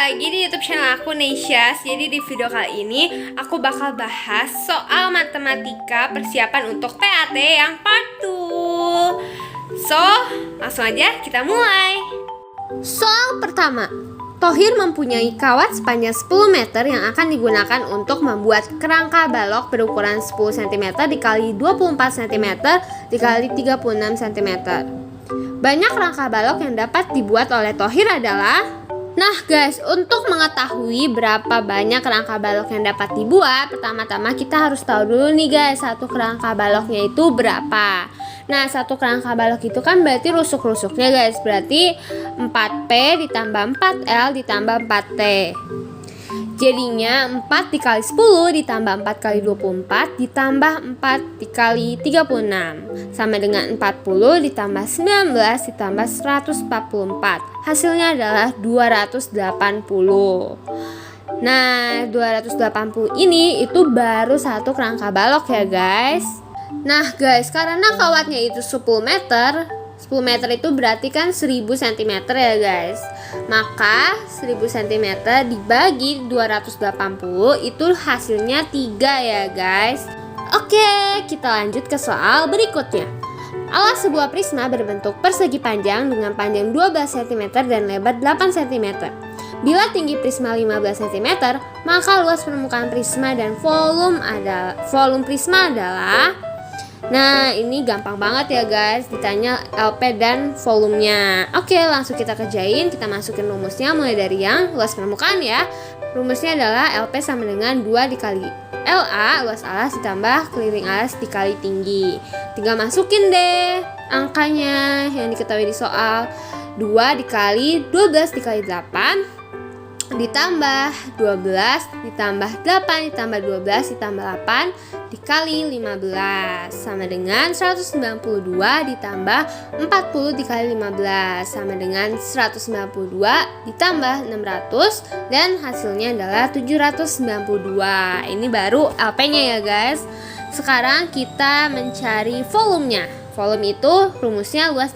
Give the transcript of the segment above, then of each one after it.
lagi di YouTube channel aku Neisyas. Jadi di video kali ini aku bakal bahas soal matematika persiapan untuk PAT yang part 2. So, langsung aja kita mulai. Soal pertama. Tohir mempunyai kawat sepanjang 10 meter yang akan digunakan untuk membuat kerangka balok berukuran 10 cm dikali 24 cm dikali 36 cm. Banyak rangka balok yang dapat dibuat oleh Tohir adalah... Nah guys, untuk mengetahui berapa banyak kerangka balok yang dapat dibuat, pertama-tama kita harus tahu dulu nih guys, satu kerangka baloknya itu berapa. Nah, satu kerangka balok itu kan berarti rusuk-rusuknya guys, berarti 4P ditambah 4L ditambah 4T. Jadinya 4 dikali 10 ditambah 4 kali 24 ditambah 4 dikali 36 sama dengan 40 ditambah 19 ditambah 144. Hasilnya adalah 280. Nah, 280 ini itu baru satu kerangka balok ya guys. Nah guys, karena kawatnya itu 10 meter itu berarti kan 1000 cm ya guys. Maka 1000 cm dibagi 280 itu hasilnya 3 ya guys. Oke, kita lanjut ke soal berikutnya. Alas sebuah prisma berbentuk persegi panjang dengan panjang 12 cm dan lebar 8 cm. Bila tinggi prisma 15 cm, maka luas permukaan prisma dan volume prisma adalah... Nah, ini gampang banget ya guys, ditanya LP dan volumenya. Oke, langsung kita kerjain, kita masukin rumusnya mulai dari yang luas permukaan ya. Rumusnya adalah LP sama dengan 2 dikali LA, luas alas ditambah keliling alas dikali tinggi. Tinggal masukin deh angkanya yang diketahui di soal. 2 dikali 12 dikali 8 ditambah 12 ditambah 8 ditambah 12 ditambah 8 dikali 15 sama dengan 192 ditambah 40 dikali 15 sama dengan 192 ditambah 600 dan hasilnya adalah 792. Ini baru LP-nya ya guys. Sekarang kita mencari volumenya. Volume itu rumusnya luas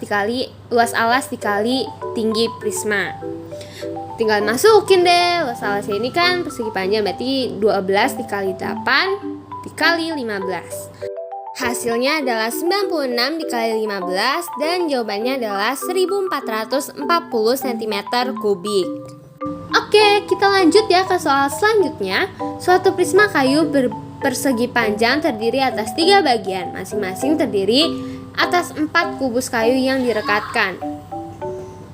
alas dikali tinggi prisma. Tinggal masukin deh, luas alasnya ini kan persegi panjang berarti 12 dikali 8 dikali 15. Hasilnya adalah 96 dikali 15 dan jawabannya adalah 1440 cm3. Oke, kita lanjut ya ke soal selanjutnya. Suatu prisma kayu persegi panjang terdiri atas 3 bagian, masing-masing terdiri atas 4 kubus kayu yang direkatkan.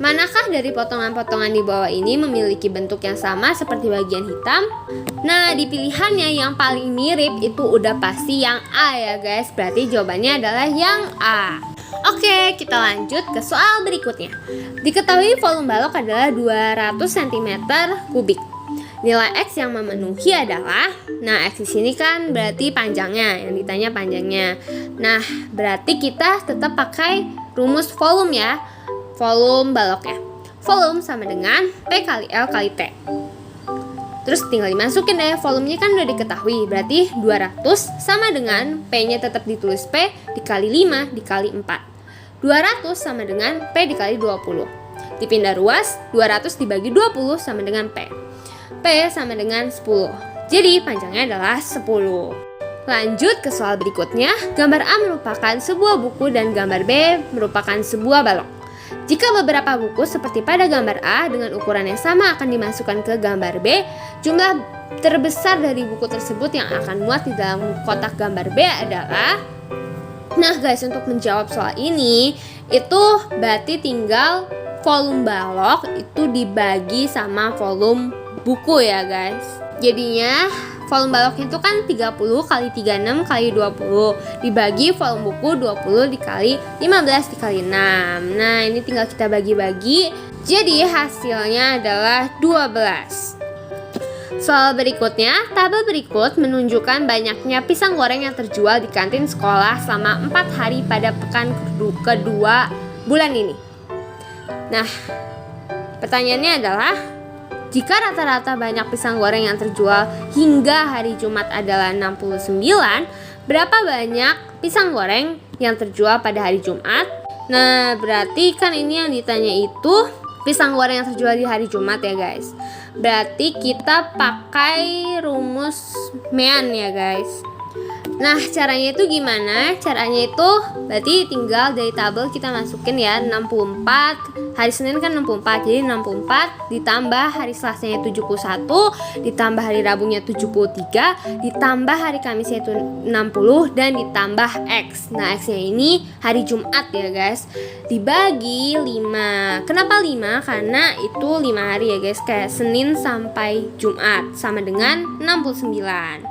Manakah dari potongan-potongan di bawah ini memiliki bentuk yang sama seperti bagian hitam? Nah, di pilihannya yang paling mirip itu udah pasti yang A ya guys. Berarti jawabannya adalah yang A. Oke, kita lanjut ke soal berikutnya. Diketahui volume balok adalah 200 cm3. Nilai X yang memenuhi adalah, nah X di sini kan berarti panjangnya, yang ditanya panjangnya. Nah, berarti kita tetap pakai rumus volume ya. Volume baloknya. Volume sama dengan P kali L kali T. Terus tinggal dimasukin deh, volumenya kan udah diketahui, berarti 200 sama dengan P-nya tetap ditulis P dikali 5 dikali 4. 200 sama dengan P dikali 20. Dipindah ruas, 200 dibagi 20 sama dengan P. P sama dengan 10. Jadi panjangnya adalah 10. Lanjut ke soal berikutnya. Gambar A merupakan sebuah buku dan gambar B merupakan sebuah balok. Jika beberapa buku seperti pada gambar A dengan ukuran yang sama akan dimasukkan ke gambar B, jumlah terbesar dari buku tersebut yang akan muat di dalam kotak gambar B adalah... Nah guys, untuk menjawab soal ini, itu berarti tinggal volume balok itu dibagi sama volume buku ya guys. Jadinya volume baloknya itu kan 30 kali 36 kali 20 dibagi volume buku 20 dikali 15 dikali 6. Nah, ini tinggal kita bagi-bagi. Jadi hasilnya adalah 12. Soal berikutnya, tabel berikut menunjukkan banyaknya pisang goreng yang terjual di kantin sekolah selama 4 hari pada pekan kedua bulan ini. Nah, pertanyaannya adalah, jika rata-rata banyak pisang goreng yang terjual hingga hari Jumat adalah 69, berapa banyak pisang goreng yang terjual pada hari Jumat? Nah, berarti kan ini yang ditanya itu pisang goreng yang terjual di hari Jumat ya guys. berarti kita pakai rumus Mean ya guys. Nah, caranya itu gimana? Caranya itu berarti tinggal dari tabel kita masukin ya 64. Hari Senin kan 64, jadi 64 ditambah hari Selasanya 71, ditambah hari Rabunya 73, ditambah hari Kamisnya itu 60, dan ditambah X. Nah, X-nya ini hari Jumat ya guys. Dibagi 5. Kenapa 5? Karena itu 5 hari ya guys, kayak Senin sampai Jumat, sama dengan 69.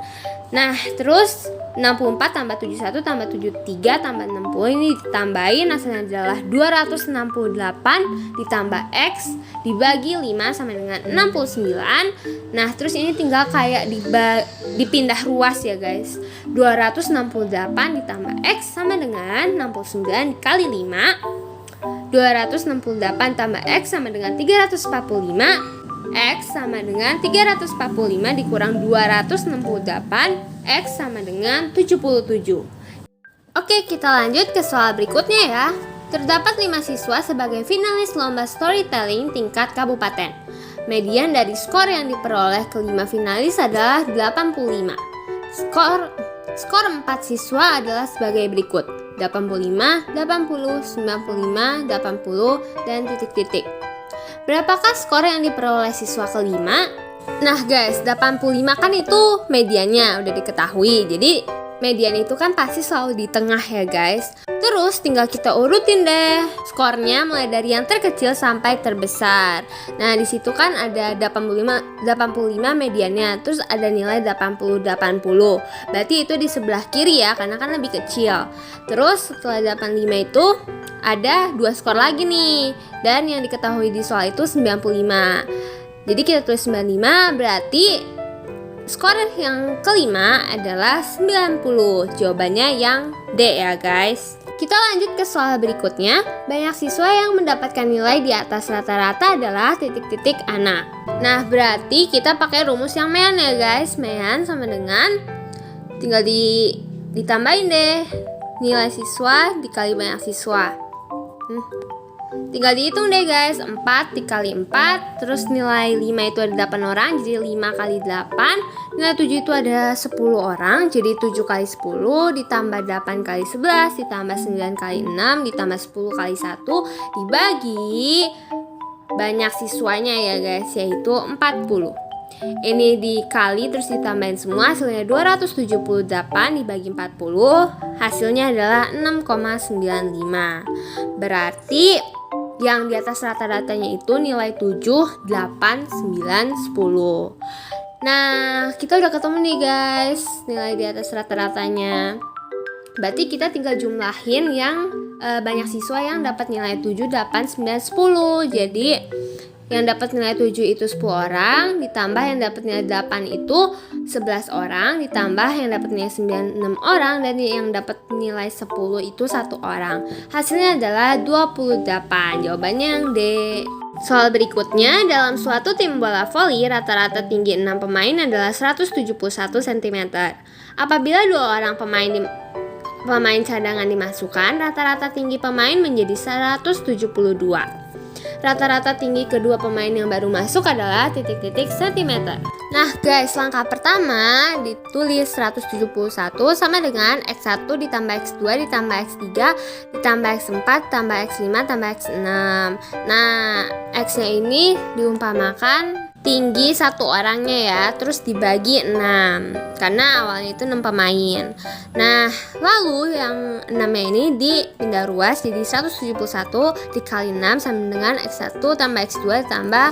Nah, terus 64 tambah 71 tambah 73 tambah 60 ini ditambahin, hasilnya adalah 268 ditambah X dibagi 5 sama dengan 69. Nah, terus ini tinggal kayak dipindah ruas ya guys. 268 ditambah X sama dengan 69 dikali 5. 268 tambah X sama dengan 345. X sama dengan 345 dikurang 268, X sama dengan 77. Oke, kita lanjut ke soal berikutnya ya. Terdapat 5 siswa sebagai finalis lomba storytelling tingkat kabupaten. Median dari skor yang diperoleh kelima finalis adalah 85. Skor 4 siswa adalah sebagai berikut: 85, 80, 95, 80, dan titik-titik. Berapakah skor yang diperoleh siswa kelima? Nah guys, 85 kan itu mediannya udah diketahui. Jadi median itu kan pasti selalu di tengah ya guys. Terus tinggal kita urutin deh skornya mulai dari yang terkecil sampai terbesar. Nah di situ kan ada 85 mediannya, terus ada nilai 80. Berarti itu di sebelah kiri ya, karena kan lebih kecil. Terus setelah 85 itu ada 2 skor lagi nih, dan yang diketahui di soal itu 95. Jadi kita tulis 95, berarti skor yang kelima adalah 90. Jawabannya yang D ya guys. Kita lanjut ke soal berikutnya. Banyak siswa yang mendapatkan nilai di atas rata-rata adalah titik-titik anak. Nah berarti kita pakai rumus yang Mean ya guys. Mean sama dengan, tinggal ditambahin deh nilai siswa dikali banyak siswa. Tinggal dihitung deh guys, 4 dikali 4, terus nilai 5 itu ada 8 orang, jadi 5 kali 8. Nilai 7 itu ada 10 orang, jadi 7 kali 10 ditambah 8 kali 11 ditambah 9 kali 6 ditambah 10 kali 1 dibagi banyak siswanya ya guys, yaitu 40. Ini dikali terus ditambahin semua, hasilnya 278 dibagi 40, hasilnya adalah 6,95. Berarti yang di atas rata-ratanya itu nilai 7, 8, 9, 10. Nah, kita udah ketemu nih guys nilai di atas rata-ratanya. Berarti kita tinggal jumlahin yang banyak siswa yang dapat nilai 7, 8, 9, 10. Jadi yang dapat nilai 7 itu 10 orang, ditambah yang dapat nilai 8 itu 11 orang, ditambah yang dapat nilai 9 6 orang, dan yang dapat nilai 10 itu 1 orang. Hasilnya adalah 28. Jawabannya yang D. Soal berikutnya, dalam suatu tim bola voli, rata-rata tinggi 6 pemain adalah 171 cm. Apabila 2 orang pemain cadangan dimasukkan, rata-rata tinggi pemain menjadi 172. Rata-rata tinggi kedua pemain yang baru masuk adalah titik-titik cm. Nah guys, langkah pertama ditulis 171 sama dengan X1 ditambah X2 ditambah X3 ditambah X4 tambah X5 tambah X6. Nah, X-nya ini diumpamakan tinggi 1 orangnya ya, terus dibagi 6 karena awalnya itu 6 pemain. Nah lalu yang 6-nya ini dipindah ruas jadi 171 dikali 6 sama dengan X1 tambah X2 tambah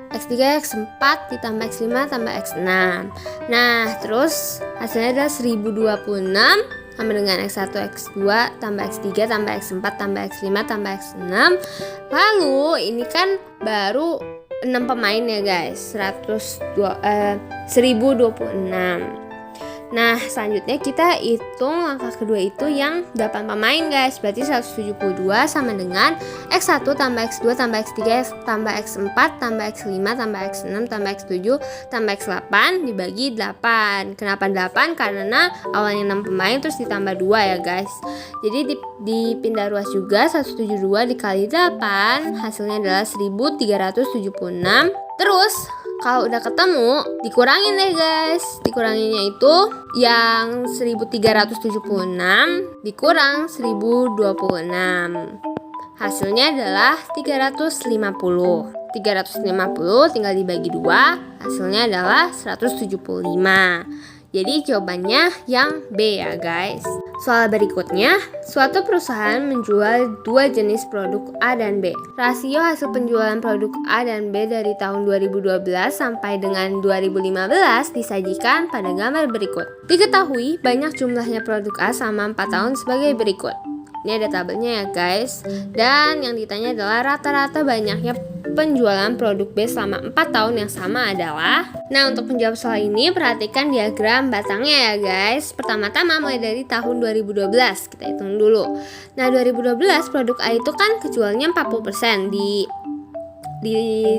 X3 X4 ditambah X5 tambah X6. Nah terus hasilnya adalah 1026 sama dengan X1 X2 tambah X3 tambah X4 tambah X5 tambah X6. Lalu ini kan baru 6 pemain ya guys, 1026. Nah selanjutnya kita hitung langkah kedua itu yang 8 pemain guys. Berarti 172 sama dengan X1 tambah X2 tambah X3 tambah X4 tambah X5 tambah X6 tambah X7 tambah X8 dibagi 8. Kenapa 8? Karena awalnya 6 pemain terus ditambah 2 ya guys. Jadi dipindah ruas juga, 172 dikali 8 hasilnya adalah 1376. Terus Kalau udah ketemu, dikurangin deh guys. Dikuranginnya itu yang 1376 dikurang 1026. Hasilnya adalah 350. 350 tinggal dibagi 2, hasilnya adalah 175. Jadi jawabannya yang B ya guys. Soal berikutnya, suatu perusahaan menjual dua jenis produk A dan B. Rasio hasil penjualan produk A dan B dari tahun 2012 sampai dengan 2015 disajikan pada gambar berikut. Diketahui banyak jumlahnya produk A selama 4 tahun sebagai berikut. Ini ada tabelnya ya guys. Dan yang ditanya adalah rata-rata banyaknya penjualan produk B selama 4 tahun yang sama adalah. Nah, untuk menjawab soal ini perhatikan diagram batangnya ya guys. Pertama-tama mulai dari tahun 2012, kita hitung dulu. Nah, 2012 produk A itu kan kejualnya 40% di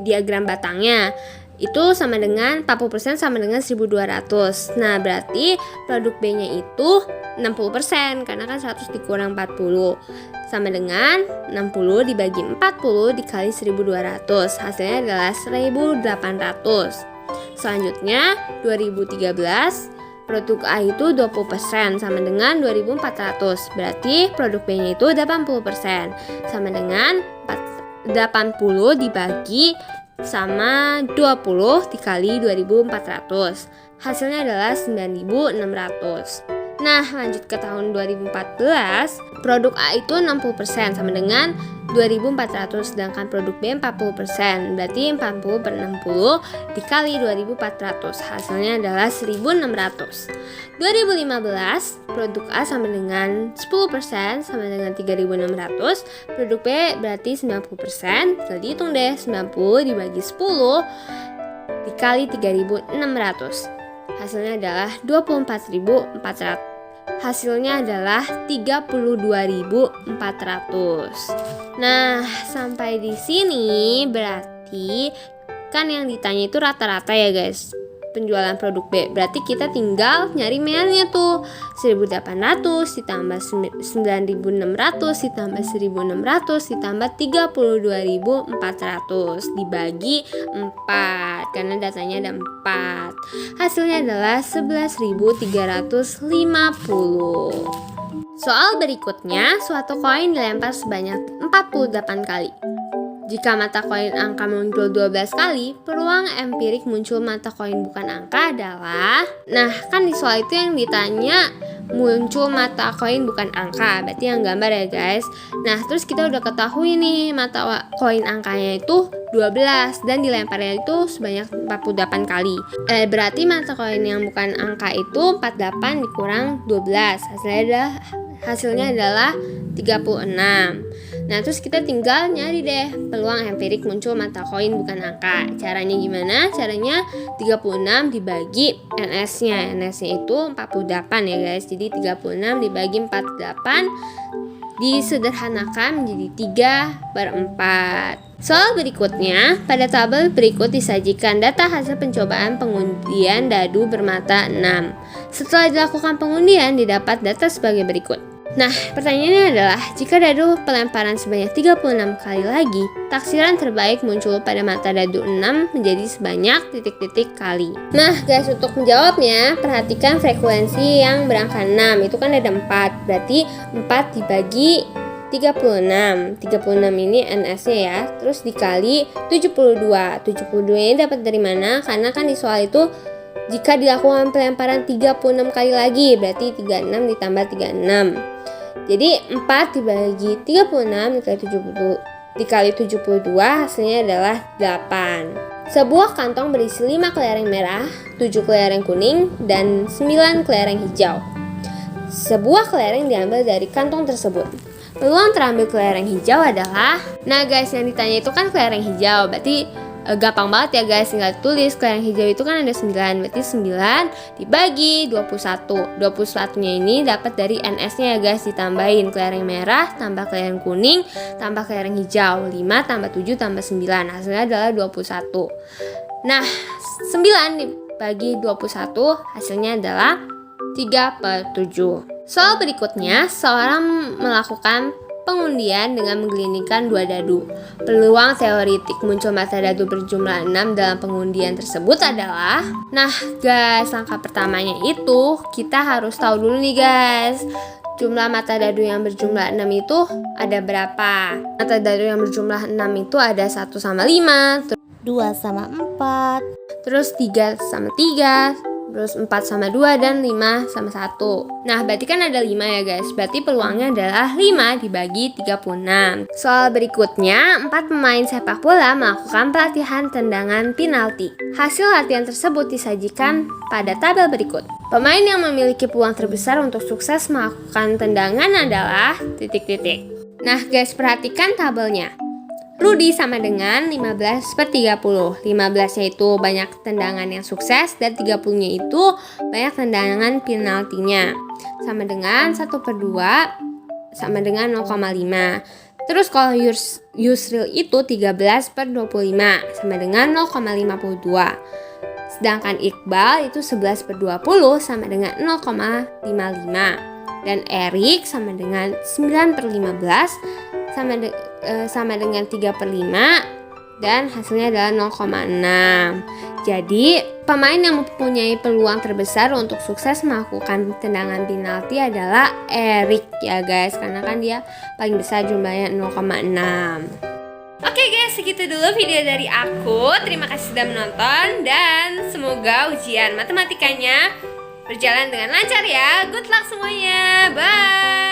diagram batangnya. Itu sama dengan 40% sama dengan 1200. Nah, berarti produk B-nya itu 60% karena kan 100 dikurang 40 sama dengan 60 dibagi 40 dikali 1200. Hasilnya adalah 1800. Selanjutnya 2013 produk A itu 20% sama dengan 2400. Berarti produk B-nya itu 80% sama dengan 80 dibagi sama 20 dikali 2400. Hasilnya adalah 9600. Nah, lanjut ke tahun 2014, produk A itu 60% sama dengan 2400, sedangkan produk B 40%. Berarti 40 per 60 dikali 2400. Hasilnya adalah 1600. 2015, produk A sama dengan 10% sama dengan 3600. Produk B berarti 90%. Jadi hitung deh, 90 dibagi 10 dikali 3600. Hasilnya adalah 24.400. Hasilnya adalah 32.400. Nah, sampai di sini berarti kan yang ditanya itu rata-rata ya guys. Penjualan produk B. Berarti kita tinggal nyari mernya tuh. 1800 ditambah 9600 ditambah 1600 ditambah 32.400 dibagi 4 karena datanya ada 4. Hasilnya adalah 11.350. Soal berikutnya, suatu koin dilempar sebanyak 48 kali. Jika mata koin angka muncul 12 kali, peluang empirik muncul mata koin bukan angka adalah. Nah, kan di soal itu yang ditanya muncul mata koin bukan angka, berarti yang gambar ya guys. Nah, terus kita udah ketahui nih mata koin angkanya itu 12 dan dilemparnya itu sebanyak 48 kali. Berarti mata koin yang bukan angka itu 48 dikurang 12. Hasilnya adalah 36. Nah, terus kita tinggal nyari deh peluang empirik muncul mata koin bukan angka. Caranya gimana? Caranya 36 dibagi NS-nya. NS-nya itu 48 ya guys. Jadi 36 dibagi 48 disederhanakan menjadi 3/4. Soal berikutnya, pada tabel berikut disajikan data hasil pencobaan pengundian dadu bermata 6. Setelah dilakukan pengundian, didapat data sebagai berikut. Nah, pertanyaannya adalah, jika dadu pelemparan sebanyak 36 kali lagi, taksiran terbaik muncul pada mata dadu 6 menjadi sebanyak titik-titik kali. Nah guys, untuk menjawabnya, perhatikan frekuensi yang berangka 6, itu kan ada 4, berarti 4 dibagi 36 ini NS-nya ya, terus dikali 72 ini dapat dari mana? Karena kan di soal itu jika dilakukan pelemparan 36 kali lagi, berarti 36 ditambah 36. Jadi 4 dibagi 36 dikali 72 hasilnya adalah 8. Sebuah kantong berisi 5 kelereng merah, 7 kelereng kuning, dan 9 kelereng hijau. Sebuah kelereng diambil dari kantong tersebut. Peluang terambil kelereng hijau adalah, nah guys, yang ditanya itu kan kelereng hijau, berarti gampang banget ya guys, tinggal tulis kelereng hijau itu kan ada 9, berarti 9 dibagi 21. 21-nya ini dapat dari NS-nya ya guys, ditambahin kelereng merah tambah kelereng kuning tambah kelereng hijau, 5 tambah 7 tambah 9, hasilnya adalah 21. Nah, 9 dibagi 21 hasilnya adalah 3/7. Soal berikutnya, seorang melakukan pengundian dengan menggelindingkan 2 dadu. Peluang teoretik muncul mata dadu berjumlah 6 dalam pengundian tersebut adalah, nah guys, langkah pertamanya itu kita harus tahu dulu nih guys, jumlah mata dadu yang berjumlah 6 itu ada berapa. Mata dadu yang berjumlah 6 itu ada 1 sama 5, 2 sama 4, terus 3 sama 3, terus 4 sama 2, dan 5 sama 1. Nah, berarti kan ada 5 ya guys. Berarti peluangnya adalah 5 dibagi 36. Soal berikutnya, 4 pemain sepak bola melakukan pelatihan tendangan penalti. Hasil latihan tersebut disajikan pada tabel berikut. Pemain yang memiliki peluang terbesar untuk sukses melakukan tendangan adalah titik-titik. Nah guys, perhatikan tabelnya. Rudy sama dengan 15/30. 15-nya itu banyak tendangan yang sukses dan 30-nya itu banyak tendangan penaltinya. Sama dengan 1/2 sama dengan 0,5. Terus kalau Yusril itu 13/25 sama dengan 0,52. Sedangkan Iqbal itu 11/20 sama dengan 0,55. Dan Erik sama dengan 9/15 sama dengan 3/5, dan hasilnya adalah 0,6. Jadi pemain yang mempunyai peluang terbesar untuk sukses melakukan tendangan penalti adalah Erik ya guys, karena kan dia paling besar jumlahnya 0,6. Oke guys, segitu dulu video dari aku. Terima kasih sudah menonton dan semoga ujian matematikanya berjalan dengan lancar ya. Good luck semuanya. Bye.